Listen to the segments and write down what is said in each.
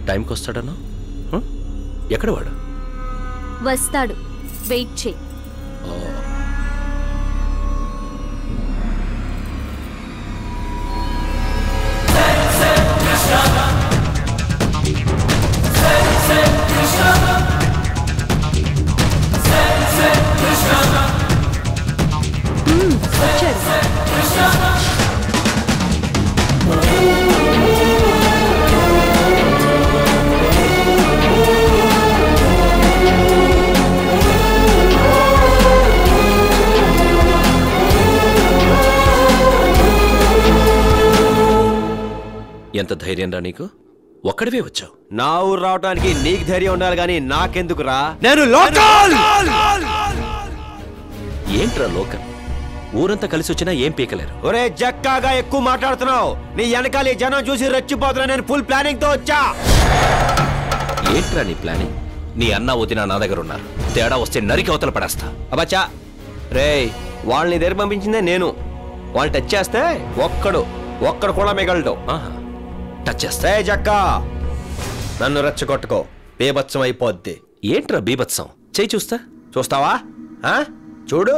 టైంకి వస్తాడన్నా? ఎక్కడ వాడు? వస్తాడు, వెయిట్ చేయి. ఎంత ధైర్యం రా నీకు? ఒక్కడివే వచ్చావు. నా ఊరు రావడానికి నీకు ధైర్యం ఉండాలి కానీ నాకెందుకురా? నేను లోకల్. ఏంట్రా లోకల్? ఊరంతా కలిసి వచ్చినా ఏం పీకలేరు. ఒరే జక్కాగా ఎక్కువ మాట్లాడుతున్నావు. నీ వెనకాల జనం చూసి రెచ్చిపోతున్నా. నేను ఫుల్ ప్లానింగ్ తో వచ్చా. ఏంట్రా నీ ప్లానింగ్? నీ అన్న వదిన నా దగ్గర ఉన్నారు. తేడా వస్తే నరికి అవతల పడేస్తా. అబ్బచ్చా రే, వాళ్ళని దగ్గర పంపించిందే నేను. వాళ్ళు టచ్ చేస్తే ఒక్కడు కూడా మిగలడు. టచ్ చేస్తా. జక్కా నన్ను రెచ్చగొట్టుకో, బీభత్సం అయిపోద్ది. ఏంట్రా బీభత్సం? చేయి చూస్తా. చూస్తావా? చూడు.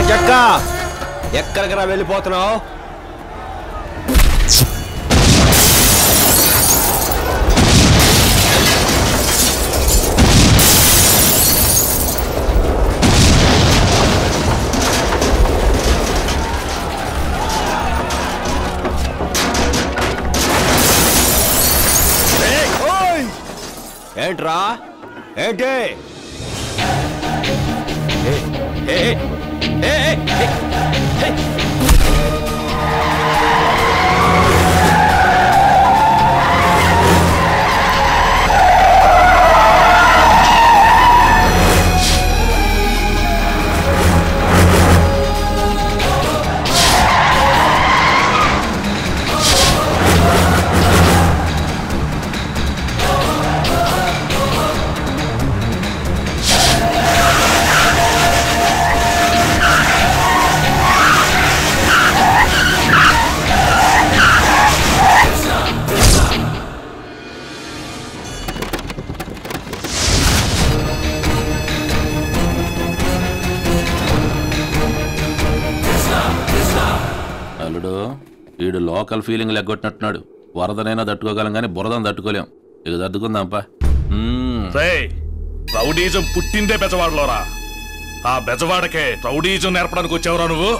జక్కా ఎక్కడికరా వెళ్ళిపోతున్నావు? ఏంట్రా? ఏంటి? వీడు లోకల్ ఫీలింగ్ లెగ్గొట్టినట్టున్నాడు. వరదనైనా తట్టుకోగలం కానీ బురదను తట్టుకోలేం. ఇక తట్టుకుందాంపా. రౌడీజం పుట్టిందే బెజవాడలోరా. ఆ బెజవాడకే రౌడీజం నేర్పడానికి వచ్చావురా నువ్వు?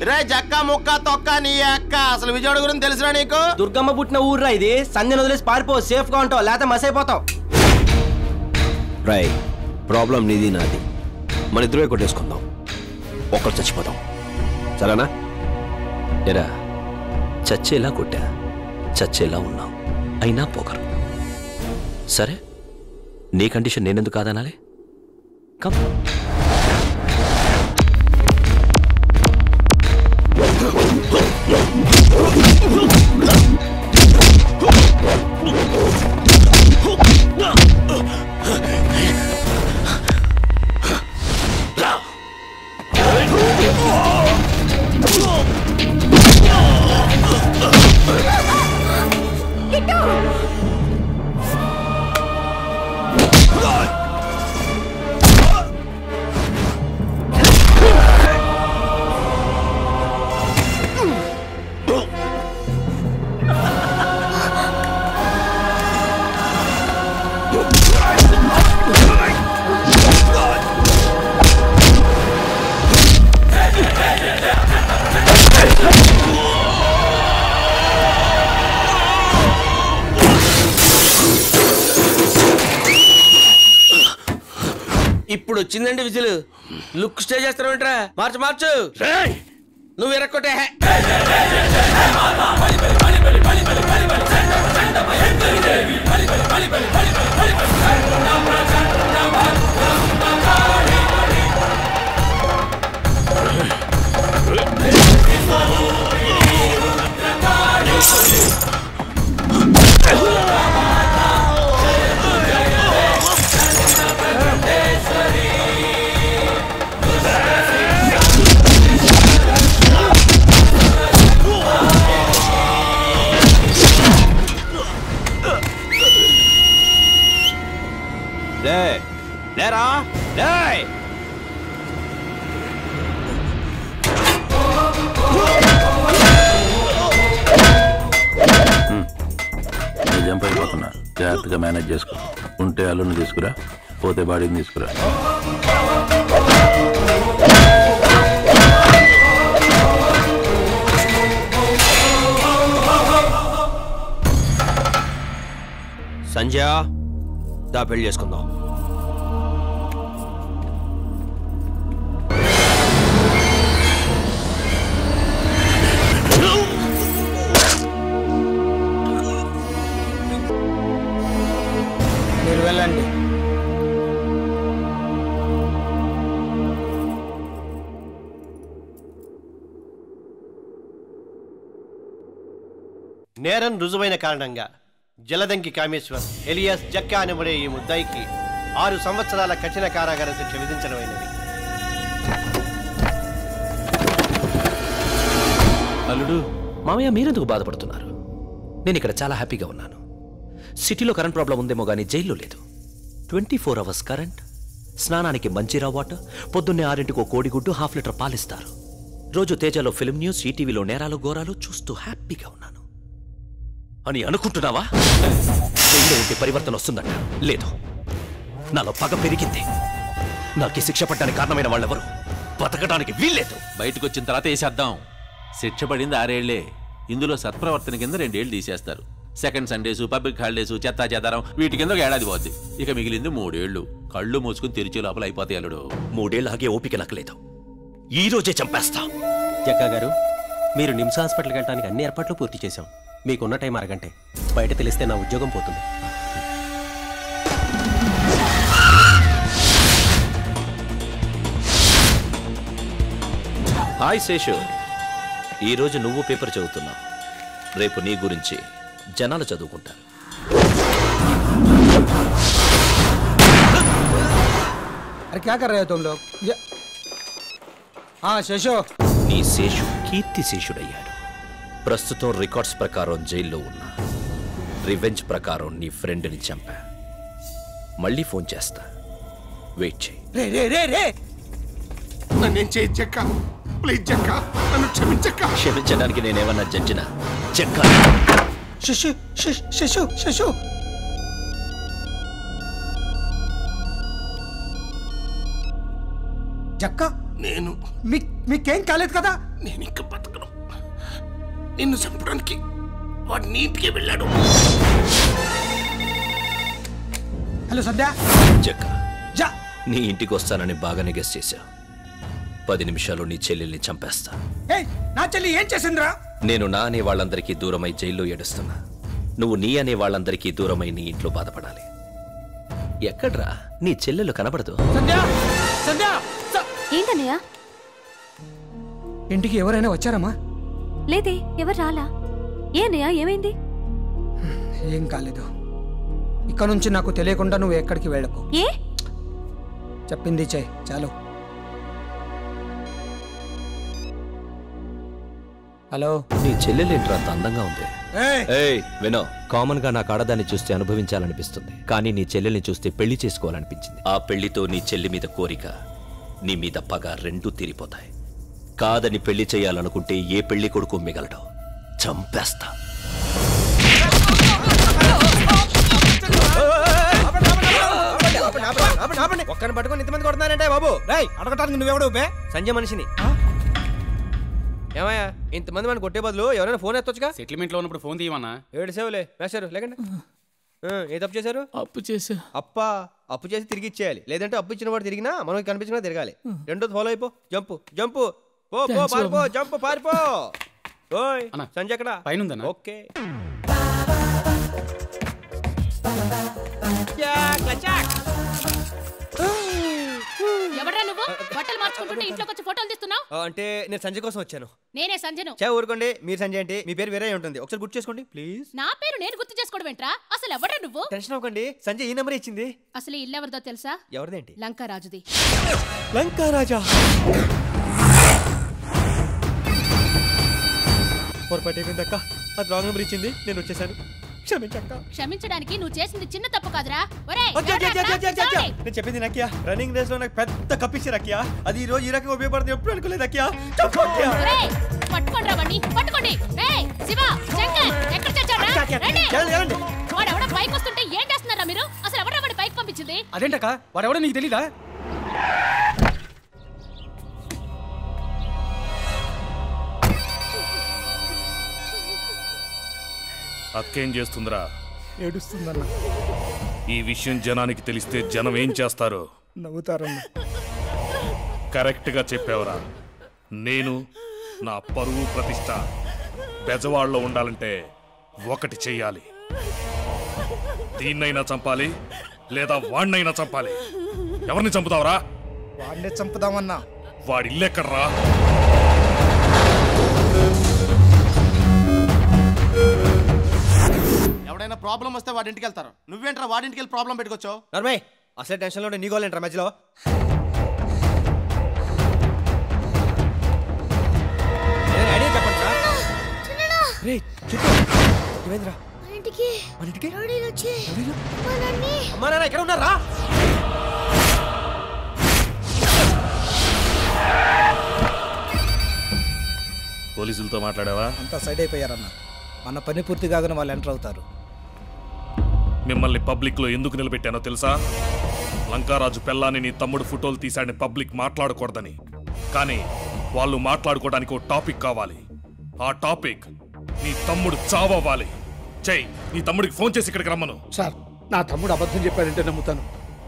రే జక్క ముక్క తొక్క నీ అక్క అసలు విజయవాడ గురించి తెలుసురా నీకు? దుర్గమ్మ పుట్టిన ఊర్రా ఇది. సంధ్యను వదిలేసి పారిపో, సేఫ్ గా ఉంటావు, లేకపోతే మస్ అయిపోతావు. రై, ప్రాబ్లం నీది నాది. మన ఇద్దరే కొట్టేసుకుందాం, ఒక్కరు చచ్చిపోతాం. సరేనా? ఎరా చచ్చేలా కొట్టా, చచ్చేలా ఉన్నావు, అయినా పోకరు. సరే, నీ కండిషన్ నేనెందుకు కాదనాలి? కమ్. ఇప్పుడు వచ్చిందండి విజులు. లుక్ స్టే చేస్తారా? మార్చు మార్చు, నువ్వు ఎరక్కొట్టే. లే లేరా లే. జంప్ అయిపోతున్నా, జాగ్రత్తగా మేనేజ్ చేసుకో. ఉంటే అల్లుని తీసుకురా, పోతే బాడీని తీసుకురా. సంజయ్ దా పెళ్లి చేసుకుందాం. మీరు వెళ్ళండి. నేరం రుజువైన కారణంగా జలదంకి కామేశ్వర్ ఎలియాస్ జక్కా అనబడే ఈ ముద్దాయికి 6 సంవత్సరాల కఠిన కారాగార శిక్ష విధించడమైనది. అల్లుడు, మామయ్య మీరెందుకు బాధపడుతున్నారు? నేను ఇక్కడ చాలా హ్యాపీగా ఉన్నాను. సిటీలో కరెంట్ ప్రాబ్లం ఉందేమో కానీ జైల్లో లేదు. 24 అవర్స్ కరెంట్, స్నానానికి మంచిరా వాటర్, పొద్దున్నే 6ంటికి కోడిగుడ్డు, ½ లీటర్ పాలిస్తారు. రోజు తేజలో ఫిల్మ్ న్యూస్, ఈటీవీలో నేరాలు ఘోరాలు చూస్తూ హ్యాపీగా ఉన్నాను అని అనుకుంటున్నావా? జైల్లో ఉంటే పరివర్తన వస్తుందంట. లేదు, నాలో పగ పెరిగింది. నాకు శిక్ష పడ్డానికి కారణమైన వాళ్ళెవరు బతకడానికి వీల్లేదు. బయటకు వచ్చిన తర్వాత వేసేద్దాం. శిక్ష పడింది 6 ఏళ్లే. ఇందులో సత్ప్రవర్తన కింద 2 ఏళ్ళు తీసేస్తారు. సెకండ్ సండేసు, పబ్లిక్ హాలిడేసు, చెత్తా చెదారం వీటి కింద 1 ఏడాది పోద్ది. ఇక మిగిలింది 3 ఏళ్ళు. కళ్ళు మూసుకుని తెరిచే లోపల అయిపోతాయి అల్లుడు. 3 ఏళ్ళు ఆగే ఓపిక నాకు లేదు. ఈ రోజే చంపేస్తా. జక్కా గారు, మీరు నిమ్స్ హాస్పిటల్కి వెళ్ళడానికి అన్ని ఏర్పాట్లు పూర్తి చేశాం. మీకున్న టైం 1 గంటే. బయట తెలిస్తే నా ఉద్యోగం పోతుంది. హాయ్ శేషు, ఈరోజు నువ్వు పేపర్ చదువుతున్నావు. రేపు నీ గురించి జనాలు చదువుకుంటారు. अरे क्या कर रहे हो तुम लोग? हाँ శేషు. నీ శేషు కీర్తి శేషుడయ్యాడు. ప్రస్తుతం రికార్డ్స్ ప్రకారం జైల్లో ఉన్నా. రివెంజ్ ప్రకారం నీ ఫ్రెండ్ని చంపా. మళ్ళీ ఫోన్ చేస్తా, వెయిట్ చేయి. రే రే రే రే నన్నేం చేయి చెక్క, ప్లీజ్ చెక్క, నన్ను క్షమించక్క. క్షమించడానికి నేనేమన్నా జడ్జినా? చెక్క. శశు శశు శశు జక్క, నేను మీకేం కాలేదు కదా? నేను ఇంకా బతకను. నిన్ను చంపడానికి వాడు నీటికి వెళ్ళాడు. హలో సంధ్య. చెక్క, జా. నీ ఇంటికి వస్తానని బాగానే గెస్ చేశా. 10 నిమిషాలు నీ చెల్లెల్ని చంపేస్తా. నా చెల్లి ఏం చేసిందిరా? నేను నా అనే వాళ్ళందరికీ దూరమై జైల్లో ఏడుస్తున్నా. నువ్వు నీ అనే వాళ్ళందరికీ దూరమై నీ ఇంట్లో బాధపడాలి. ఎక్కడ్రా నీ చెల్లెలు కనబడదు? సంధ్య సంధ్య. ఏంటన్నయ్య? ఇంటికి ఎవరైనా వచ్చారమ్మా? లేదే, ఎవరు రాలా. ఏ అన్నయ్య, ఏమైంది? ఏం కాలేదు. ఇక్కడ నుంచి నాకు తెలియకుండా నువ్వు ఎక్కడికి వెళ్ళకు. ఏ? చెప్పింది చెయ్ చాలు. హలో. నీ చెల్లెలేంట్రా అంత అందంగా ఉంది? ఏయ్ వినో, కామన్ గా నాకు ఆడదాన్ని చూస్తే అనుభవించాలనిపిస్తుంది, కానీ నీ చెల్లెల్ని చూస్తే పెళ్లి చేసుకోవాలనిపించింది. ఆ పెళ్లితో నీ చెల్లి మీద కోరిక, నీ మీద పగ రెండూ తీరిపోతాయి. కాదని పెళ్లి చేయాలనుకుంటే ఏ పెళ్లి కొడుకు మిగలడు. చంపేస్తా. ఒక్కని పట్టుకొని ఇంతమంది కొడుతున్నారంటే బాబు. అడగటానికి నువ్వెవడు? సంజయ్ మనిషిని. ఏమయ్యా, ఇంతమంది మనం కొట్టే బదులు ఎవరైనా ఫోన్ ఎత్తొచ్చుగా? సెటిల్మెంట్ లో ఉన్నప్పుడు ఫోన్ తీయమన్నా. 7 సేవలే వేశారు. లేకండి ఏ తప్పు చేశారు? అప్పు చేసా. అప్పు చేసి తిరిగి ఇచ్చేయాలి. లేదంటే అప్పు ఇచ్చిన వాడు తిరిగినా మనకి కనిపించినా తిరగాలి. రెండోది ఫాలో అయిపో. జంపు జంపు పో పో పారిపో. జంపు పారిపో. ఓయ్ సంజయ్ ఎక్కడ? పైన. ఓకే. ఎవడ్రా నువ్వు? బట్టలు మార్చుకుంటుంటే ఇంట్లోకి వచ్చి ఫోటోలు తీస్తున్నావు? అంటే నేను సంజయ్ కోసం వచ్చాను. నేనే సంజయ్ను. ఊరుకోండి, మీరు సంజయ్ అంటే మీ పేరు వేరే ఉంటుంది. ఒకసారి గుర్తు చేసుకోండి ప్లీజ్. నా పేరు నేను గుర్తు చేసుకోవడం ఏంట్రా? అసలు ఎవడ్రా నువ్వు? టెన్షన్ అవ్వకండి, సంజయ్ ఈ నెంబర్ ఇచ్చింది. అసలు ఈ ఇల్లు ఎవరిదో తెలుసా? ఎవరిదేంటి? లంకారాజుది. లంకారాజా? పొరపాటు అయిపోయింది అక్క. అది రాంగ్ నెంబర్ ఇచ్చింది, నేను వచ్చేసాను. క్షమించక్క. క్షమించడానికి నువ్వు చేసింది చిన్న తప్పు కాదురా. ఒరేయ్, నేను చెప్పింది నక్కియా. రన్నింగ్ రేస్ లో నాకు పెద్ద కప్పిచ్చి రక్కియా. అది ఈ రోజు ఈ రకంగా ఉపయోగపడుతుంది ఎప్పుడు అనుకోలేదు అక్కియా. ఒరేయ్, పట్టుకోండి వాడిని, పట్టుకోండి. రేయ్ శివ, శంకర్, ఎక్కడ చచ్చారా? రండి. వాడు ఎవడో పైకి వస్తుంటే ఏం చేస్తున్నారా మీరు? అసలు ఎవడో వాడి పైకి పంపించింది? అదేంటక్క వాడెవడో నీకు తెలీదా? అక్కేం చేస్తుందిరా? ఏడుస్తుందన్న. ఈ విషయం జనానికి తెలిస్తే జనం ఏం చేస్తారు? నవ్వుతారన్న. కరెక్ట్ గా చెప్పావురా. నేను నా పరువు ప్రతిష్ట బెజవాడలో ఉండాలంటే ఒకటి చెయ్యాలి. దీన్నైనా చంపాలి లేదా వాణ్ణైనా చంపాలి. ఎవరిని చంపుతావురా? వాడినే చంపుదామన్నా. వాడి ఇల్లెక్కడ్రా? ఎవడైనా ప్రాబ్లం వస్తే వాడింటికి వెళ్తారు. నువ్వేంట్రా వాడింటికి వెళ్ళి ప్రాబ్లం పెట్టుకోవచ్చావు? నర్మయ్, అసలే టెన్షన్లో ఉంటే నీకోలేంట్రా మధ్యలో. ఐడియా చెప్పండి రా. రే చెప్పు. ఏమైందిరా? మన ఇంటికి అమ్మా నాన్న ఎక్కడ ఉన్నారా? పోలీసులతో మాట్లాడావా? అంతా సైడ్ అయిపోయారన్న. మన పని పూర్తి కాగానే వాళ్ళు ఎంటర్ అవుతారు. మిమ్మల్ని పబ్లిక్ లో ఎందుకు నిలబెట్టానో తెలుసా? లంకారాజు పెళ్ళాన్ని నీ తమ్ముడు ఫోటోలు తీశాడని పబ్లిక్ మాట్లాడకూడదని. కానీ వాళ్ళు మాట్లాడుకోవడానికి ఓ టాపిక్ కావాలి. ఆ టాపిక్ నీ తమ్ముడు చావాలి. చెయ్, నీ తమ్ముడికి ఫోన్ చేసి ఇక్కడికి రమ్మను. సార్, నా తమ్ముడు అబద్ధం చెప్పాడంటే నమ్ముతాను,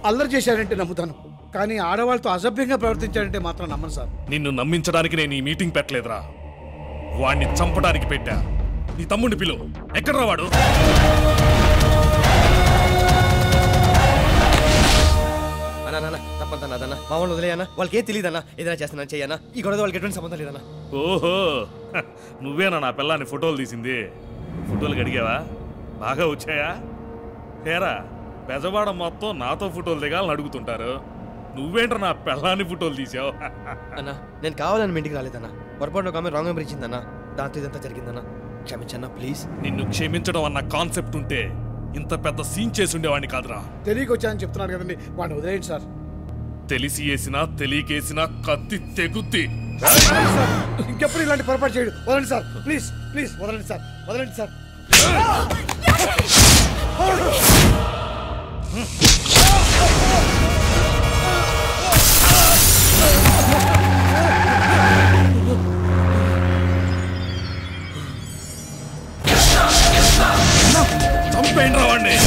అల్లరి చేశాడంటే నమ్ముతాను, కానీ ఆడవాళ్ళతో అసభ్యంగా ప్రవర్తించాడంటే మాత్రం నమ్మను సార్. నిన్ను నమ్మించడానికి నేను ఈ మీటింగ్ పెట్టలేదురా, వాణ్ణి చంపడానికి పెట్టా. నీ తమ్ముడిని పిలువు. ఎక్కడ్రా వాడు? తప్పదన్న మా వాళ్ళు వదిలేయన్నా. వాళ్ళకి ఏం తెలియదన్నా. ఏదైనా చేస్తున్నా చెయ్యన్నా. ఈ గొడవ వాళ్ళకి ఎటువంటి సంబంధం లేదన్నా. ఓహో, నువ్వేనా నా పిల్లాన్ని ఫోటోలు తీసింది? ఫోటోలు అడిగావా? బాగా వచ్చాయా? హేరా, బెజవాడ మొత్తం నాతో ఫోటోలు దిగాలని అడుగుతుంటారు. నువ్వేంట్రా నా పిల్లాన్ని ఫోటోలు తీసావు? అన్నా, నేను కావాలని మీ ఇంటికి రాలేదన్నా. పొరపాటు ఒక ఆమె రాంగ్ నెంబర్ ఇచ్చిందన్నా. దాంతో ఇదంతా జరిగిందన్నా. క్షమించన్నా ప్లీజ్. నిన్ను క్షమించడం అన్న కాన్సెప్ట్ ఉంటే ఇంత పెద్ద సీన్ చేసి ఉండేవాడిని కాదురా. తెలియకొచ్చాయని చెప్తున్నాడు కదండి, వాడిని వదిలేయండి సార్. తెలిసి వేసినా తెలియకేసినా కత్తి తెగుద్ది. ఇంకెప్పుడు ఇలాంటి పొరపాటు చేయడు. వదలండి సార్, ప్లీజ్ ప్లీజ్ వదలండి సార్, వదలండి సార్. చంపేండ్రా వాడిని.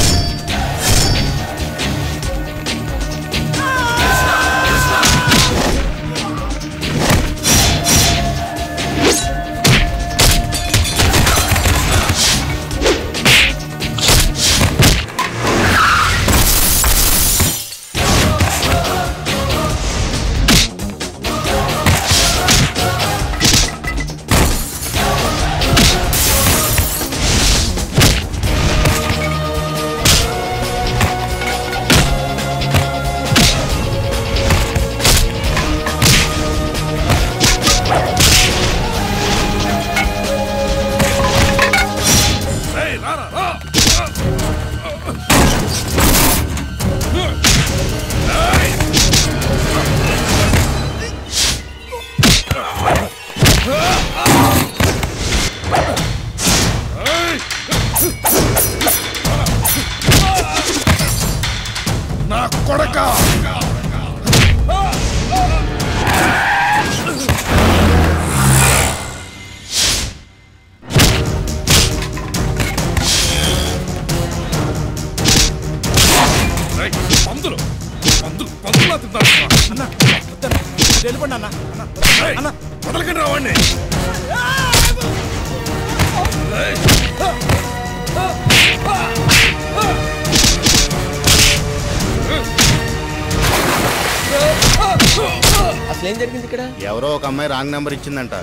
అసలేం జరిగింది ఇక్కడ? ఎవరో ఒక అమ్మాయి రాంగ్ నెంబర్ ఇచ్చిందంట.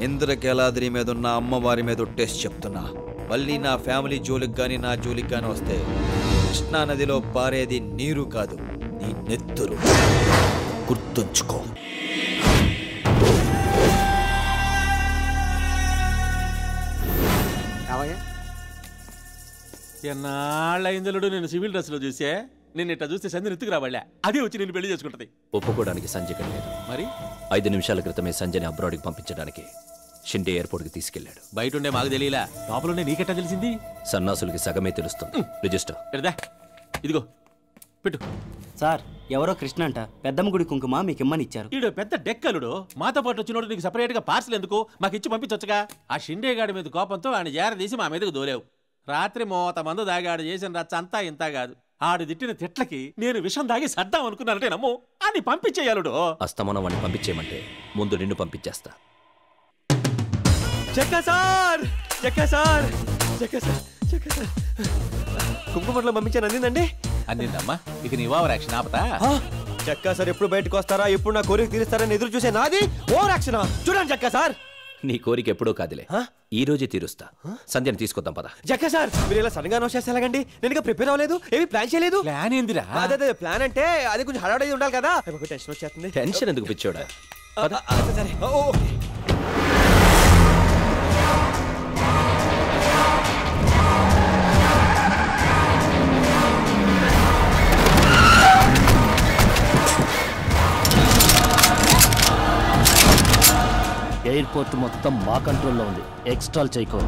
ఇంద్రకేలాద్రి మీద ఉన్న అమ్మవారి మీద టెస్ట్ చెప్తున్నా. మళ్ళీ నా ఫ్యామిలీ జోలికి కానీ నా జోలికి కానీ వస్తే కృష్ణా నదిలో పారేది నీరు కాదు, నీ నెత్తురు. గుర్తుంచుకో. ఎన్నాళ్ళ ఇందులో నేను సివిల్ డ్రెస్ లో చూసే నేను ఇట్లా చూస్తే సంజయ్ ఎత్తుకు రావాళ్ళ అదే వచ్చి నేను పెళ్లి చేసుకుంటది. ఒప్పుకోవడానికి సంజయ్ లేదు. మరి 5 నిమిషాల క్రితమే సంజయ్ని అబ్రాడ్కి పంపించడానికి షిండే ఎయిర్పోర్ట్కి తీసుకెళ్లాడు. బయట ఉండే మాకు తెలియలా, లోపల నీకెట్టా తెలిసింది? సన్నాసులకి సగమే తెలుస్తుంది. రిజిస్టర్ ఇదిగో పెట్టు. సార్ ఎవరో కృష్ణ అంట పెద్దమ్మ గుడి కుంకుమ మీకు ఇమ్మని ఇచ్చారు. ఈడు పెద్ద డెక్కలుడు, మాతో పాటు వచ్చినోడు నీకు సపరేట్ గా పార్సల్ ఎందుకు? మాకు ఇచ్చి పంపించొచ్చుగా. ఆ షిండే గాడి మీద కోపంతో ఆయన జారదీసి మా మీదకు దోలేవు. రాత్రి 30 మంది దాగి ఆడు చేసిన రచ్చ అంతా ఇంత కాదు. ఆడు తిట్టిన తిట్లకి నేను విషం దాగి సర్దాం అనుకున్నానంటే నమ్ము అని పంపించేయాలుడు. అస్తమానం వాడిని పంపించేయమంటే ముందు నిన్ను పంపించేస్తా. కుంకుమట్లో పంపించాను, అందిందండి? అందిందమ్మా. ఇక నీ ఓవర్ యాక్షన్ ఆపతా? చక్కా సార్ ఎప్పుడు బయటకు వస్తారా, ఎప్పుడు నా కోరిక తీరుస్తారని ఎదురు చూసే నాది ఓవర్ యాక్షన్. చూడండి చక్కా సార్, నీ కోరిక ఎప్పుడో కాదులే, ఈ రోజే తీరుస్తా. సంధ్యని తీసుకొద్దాం పద. జక్క సార్ మీరు ఇలా సడన్ గా అనౌన్స్ చేస్తే ఎలాగండి? నేను ఇంకా ప్రిపేర్ అవ్వలేదు, ఏమి ప్లాన్ చేయలేదు. ప్లాన్ ఏందిరా? అదే ప్లాన్ అంటే అది కొంచెం హడావుడి ఉండాలి కదా. టెన్షన్ వచ్చేస్తుంది. టెన్షన్ ఎందుకు పిచ్చోడా? సరే ఎయిర్పోర్ట్ మొత్తం మా కంట్రోల్లో ఉంది. ఎక్స్ట్రాల్ చేయకో.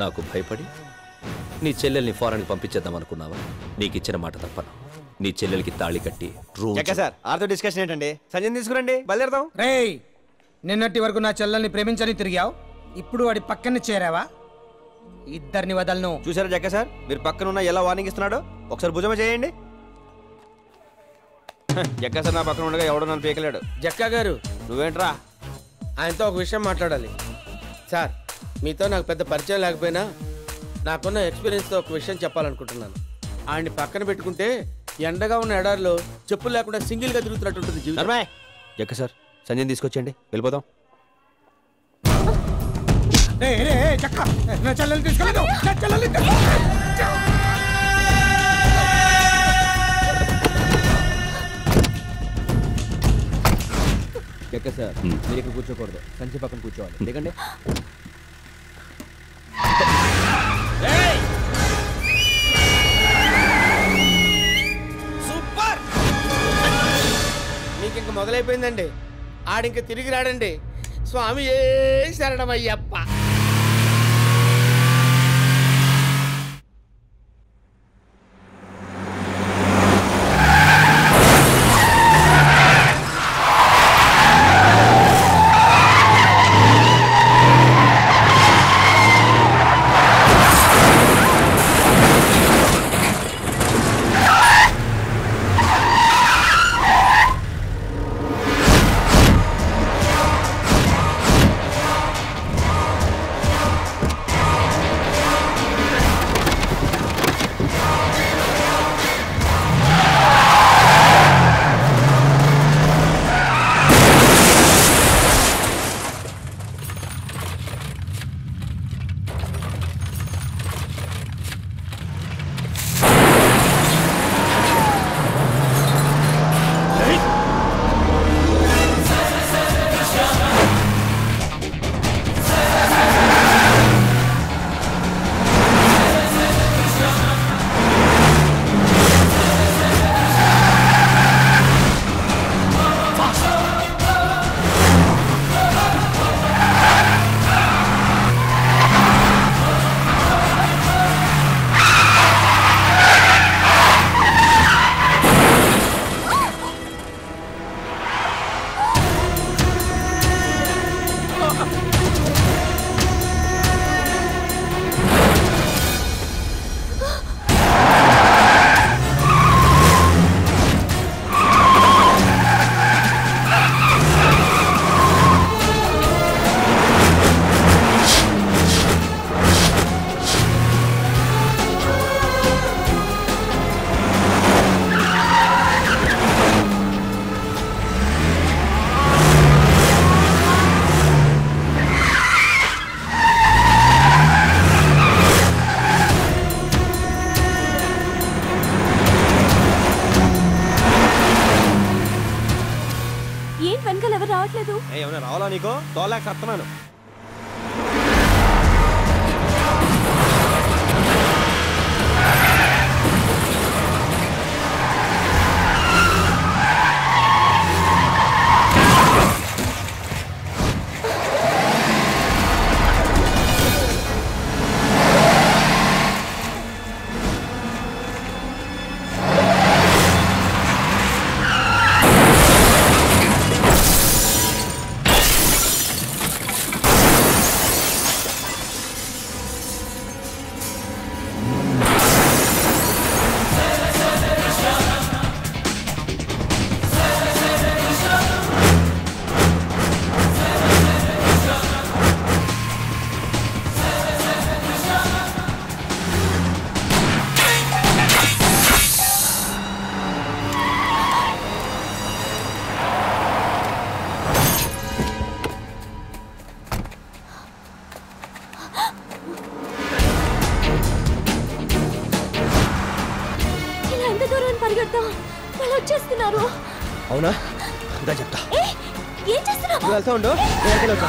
నాకు భయపడి నీ చెల్లెల్ని ఫారెన్కి పంపించేద్దాం అనుకున్నావా? నీకు ఇచ్చిన మాట తప్పను. నీ చెల్లెలకి తాళి కట్టి సార్ ఆర్తో డిస్కషన్ ఏంటండి? సంజయ్ తీసుకురండి, బయలుదేరదాం. రేయ్, నిన్నటి వరకు నా చెల్లెల్ని ప్రేమించని తిరిగావు, ఇప్పుడు వాడి పక్కన చేరావా? ఇద్దరిని వదలను. చూసారా జక్క సార్, మీరు పక్కన ఉన్న ఎలా వార్నింగ్ ఇస్తున్నాడో? ఒకసారి భుజమ చేయండి. జక్క సార్ నా పక్కన ఉండగా ఎవడో నన్ను పీకలేడు. జక్కా గారు నువ్వేంట్రా? ఆయనతో ఒక విషయం మాట్లాడాలి. సార్ మీతో నాకు పెద్ద పరిచయం లేకపోయినా నాకున్న ఎక్స్పీరియన్స్తో ఒక విషయం చెప్పాలనుకుంటున్నాను. ఆయన్ని పక్కన పెట్టుకుంటే ఎండగా ఉన్న ఎడారిలో చెప్పులు లేకుండా సింగిల్గా తిరుగుతున్నట్టు ఉంటుంది జీవితం. జక్క సార్ సంజయ్ తీసుకొచ్చేయండి, వెళ్ళిపోదాం. జక్క సార్ మీరు ఇక్కడ కూర్చోకూడదు, సంజయ్ పక్కన కూర్చోవాలి. ఎందుకంటే సూపర్, మీకు ఇంక మొదలైపోయిందండి. ఆడింక తిరిగి రాడండి. స్వామి ఏ శరణమయ్యప్ప. ఏంటి వెనకాల ఎవరు రావట్లేదు? ఏమన్నా రావాలా నీకో? తోలేక సత్తనాను. అవునా? ఇదా చెప్తా. ఏం చేస్తున్నావు? నువ్వు వెళ్తా ఉండు, నేను వచ్చేస్తా.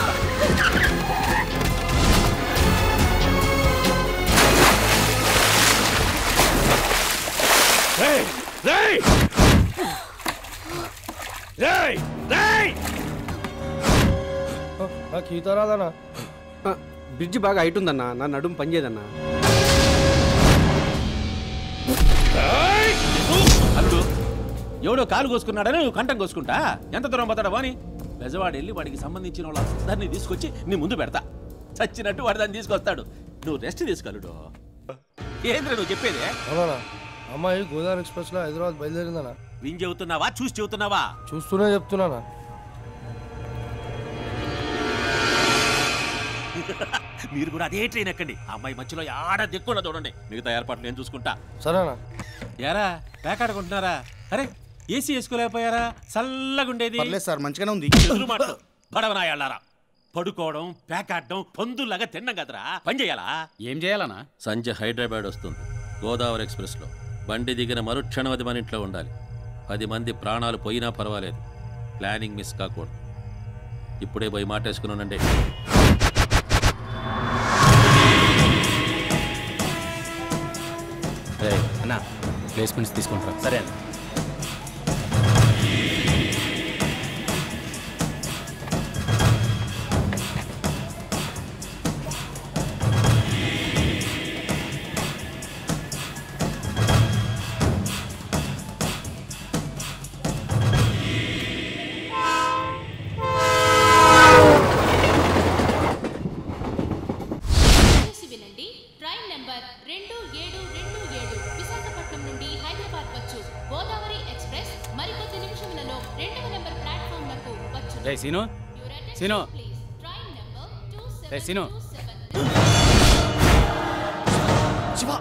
నాకు ఈత రాదన్నా. బ్రిడ్జ్ బాగా హైట్ ఉందన్నా, నా నడుము పనిచేయదన్నా. అల్లుడు ఎవడో కాలు కోసుకున్నాడని నువ్వు కంఠం కోసుకుంటా? ఎంత దూరం పోతాడా వాని? బెజవాడు వెళ్ళి వాడికి సంబంధించిన వాళ్ళందరినీ తీసుకొచ్చి నీ ముందు పెడతా. చచ్చినట్టు వాడు దాన్ని తీసుకొస్తాడు. నువ్వు రెస్ట్ తీసుకోలుడు. ఏంద్ర నువ్వు చెప్పేది? అమ్మాయి గోదావరి ఎక్స్ప్రెస్ లో హైదరాబాద్ బయలుదేరిందన్నా. విన్ చెబుతున్నావా చూసి చెబుతున్నావా? చూస్తూనే చెప్తున్నానా. మీరు కూడా అదే ట్రైన్ ఎక్కండి. అమ్మాయి మధ్యలో ఆడ దిక్కున్నా చూడండి. మిగతా ఏర్పాట్లు నేను చూసుకుంటా. సరేనా? యారా ప్యాక్ ఆడుకుంటున్నారా? అరే ఏసీ వేసుకోలేకపోయారా? చల్లగుండేది. సార్ మంచిగానే ఉంది. పడవనాయాళ్ళారా పడుకోవడం ప్యాక్ ఆడడం పొందులాగా తిన్నాం కదరా. పని చేయాలా? ఏం చేయాలనా? సంజయ్ హైదరాబాద్ వస్తుంది గోదావరి ఎక్స్ప్రెస్ లో. బండి దిగిన మరుక్షణం అది మన ఇంట్లో ఉండాలి. 10 మంది ప్రాణాలు పోయినా పర్వాలేదు. ప్లానింగ్ మిస్ కాకూడదు. ఇప్పుడే పోయి మాటేసుకున్నానండి. అన్నా ప్లేస్మెంట్స్ తీసుకుంటారా? సరే అన్న. సీను సీను సీను శివ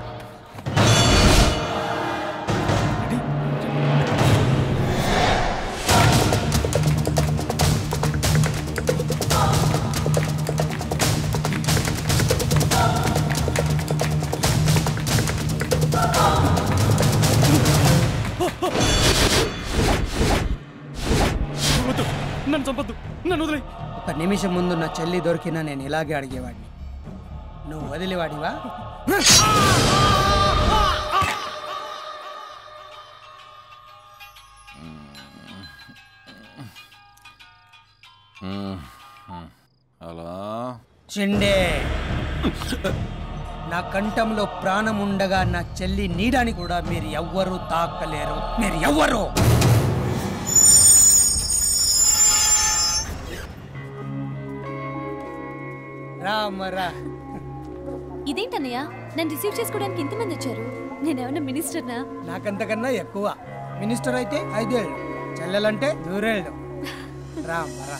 నన్ను చంపొద్దు, నన్ను వదిలే. ఒక నిమిషం ముందు నా చెల్లి దొరికినా నేను ఇలాగే అడిగేవాడిని. నువ్వు వదిలేవాడివా? అలా చిండే నా కంఠంలో ప్రాణం ఉండగా నా చెల్లి నీడని కూడా మీరు ఎవ్వరూ తాకలేరు. మీరు ఎవ్వరు రామరా. ఇదేంటన్నయ్య, నన్ను రిసీవ్ చేసుకోవడానికి ఇంతమంది వచ్చారు? నేనేమన్నా మినిస్టర్నా? నాకంతకన్నా ఎక్కువ. మినిస్టర్ అయితే 5 ఏళ్ళు, చెల్లెలంటే 100 ఏళ్ళు. రామరా.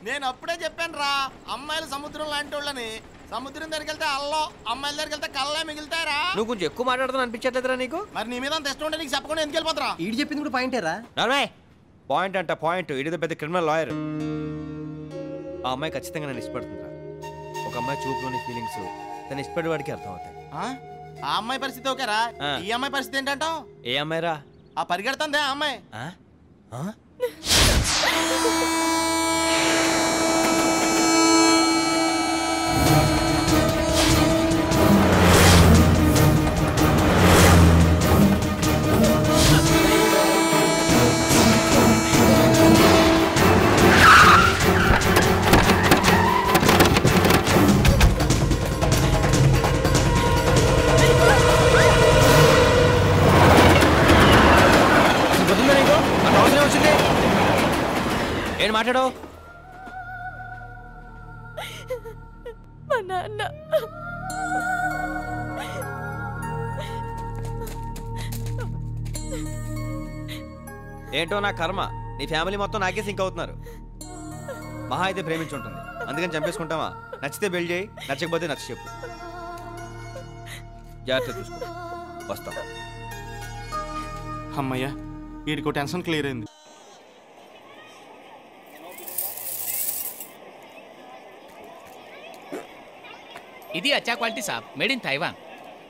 నేను అప్పుడే చెప్పాను రా, అమ్మాయిలు సముద్రం లాంటి వాళ్ళని. సముద్రం దగ్గరికి వెళ్తే అల్లం, అమ్మాయిల దగ్గరికి వెళ్తే కళ్ళే మిగులుతారా? నువ్వు కొంచెం ఎక్కువ మాట్లాడుతున్నా అనిపించట్లేదురా నీకు? మరి నీ మీద అంత ఇష్టం ఉంటే నీకు చెప్పకుండా ఎందుకు వెళ్ళిపోతారా? ఈడు చెప్పింది కూడా పాయింటేరా? పాయింట్ అంట పాయింట్. ఇది పెద్ద క్రిమినల్ లాయర్. ఆ అమ్మాయి ఖచ్చితంగా నన్ను ఇష్టపడుతుందిరా. ఒక అమ్మాయి చూపులోని ఫీలింగ్స్ తను ఇష్టపడే వాడికి అర్థం అవుతాయి. ఆ అమ్మాయి పరిస్థితి ఓకేరా, ఈ అమ్మాయి పరిస్థితి ఏంటంటావు? ఏ అమ్మాయిరా? ఆ పరిగెడుతుందే ఆ అమ్మాయి. ఏంటి మాట్లాడో? మా నాన్న ఏంటో నా కర్మ, నీ ఫ్యామిలీ మొత్తం నాకే సింక్ అవుతున్నారు. మహా అయితే ప్రేమించి ఉంటుంది, అందుకని చంపేసుకుంటావా? నచ్చితే బిల్డ్ చేయి, నచ్చకపోతే నచ్చ చెప్పు. జాగ్రత్త చూసుకో, వస్తాం. అమ్మయ్యా, వీడికో టెన్షన్ క్లియర్ అయింది. ఇది అచ్చా క్వాలిటీ సాబ్, మేడ్ ఇన్ తైవాన్.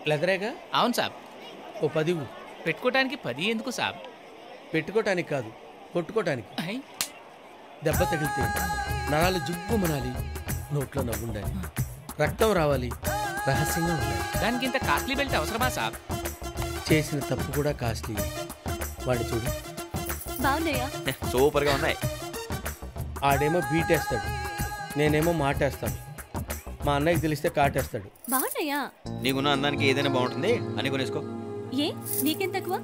లెదరేగా? అవును సాబ్. ఓ 10 పెట్టుకోవటానికి 10 ఎందుకు సాబ్? పెట్టుకోవటానికి కాదు, కొట్టుకోవటానికి. దెబ్బ తగిలితే నరాలు జుబ్బుమనాలి, నోట్లో నవ్వుండాలి, రక్తం రావాలి, రహస్యంగా ఉండాలి. దానికి ఇంత కాస్ట్లీ బెల్ట్ అవసరమా సాబ్? చేసిన తప్పు కూడా కాస్ట్లీ. వాడు చూడు, బాగున్నాయా? సూపర్గా ఉన్నాయి. ఆడేమో బీటేస్తాడు, నేనేమో మాటేస్తాను. మా అన్నయ్యకి తెలిస్తే కాటేస్తాడు. బాగున్నాయా? నీకున్న అందానికి ఏదైనా బాగుంటుంది అని కొనేసుకో. ఏ నీకేం తక్కువ?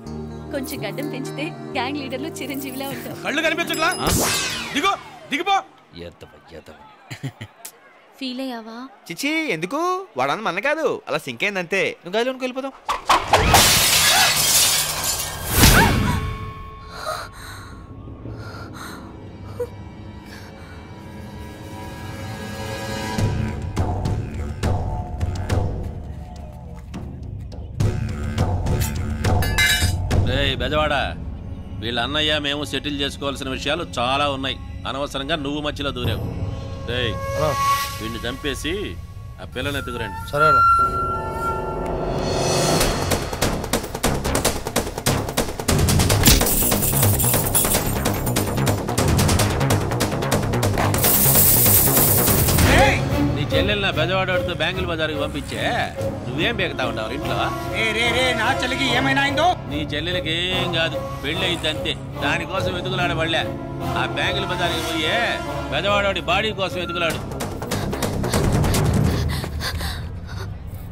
కొంచెం గడ్డం పెంచితే గ్యాంగ్ లీడర్లు చిరంజీవిలా ఉంటావు. కళ్ళు కనిపించట్లా? దిగో, దిగిపో. ఫీల్ అయ్యావా? చిచ్చి, ఎందుకు? వాడన్న మన కాదు, అలా సింక్ అయిందంతే. నువ్వు గదిలోకి వెళ్ళిపోతావు. బెజవాడ, వీళ్ళ అన్నయ్య మేము సెటిల్ చేసుకోవాల్సిన విషయాలు చాలా ఉన్నాయి. అనవసరంగా నువ్వు మధ్యలో దూరావు. వీడిని చంపేసి ఆ పిల్లని ఎత్తుకురండి. సరే. నీ చెల్లెల్ని బెజవాడతో బ్యాంకుల బజార్కి పంపించే నువ్వేం బేగుతా ఉంటావు ఇంట్లో? నా చెల్లికి ఏమైనా అయిందో? నీ చెల్లెలకి ఏం కాదు, పెళ్ళి అయింది అంతే. దానికోసం వెతుకులాడబడలే. ఆ బ్యాంకుల బజార్కి పోయే బెజవాడోడి బాడీ కోసం వెతుకులాడు.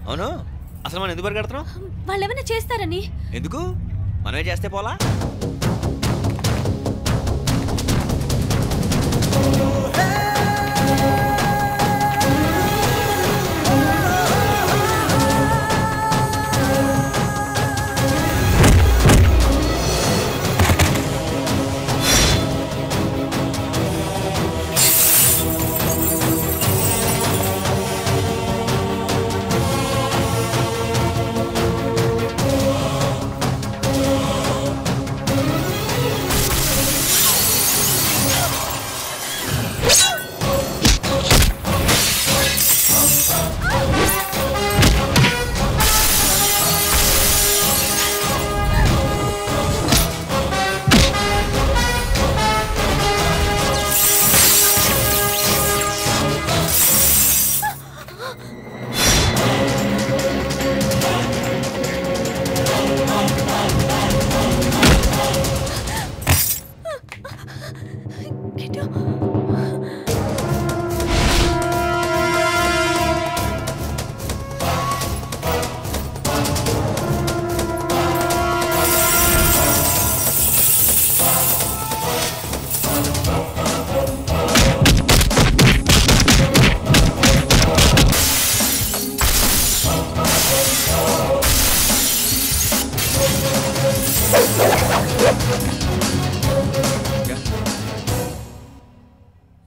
అవును, అసలు మనం ఎందుకు పరిగెడుతున్నాం? వాళ్ళు ఏమైనా చేస్తారని. ఎందుకు? మనమే చేస్తే పోలా?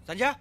సంజయ్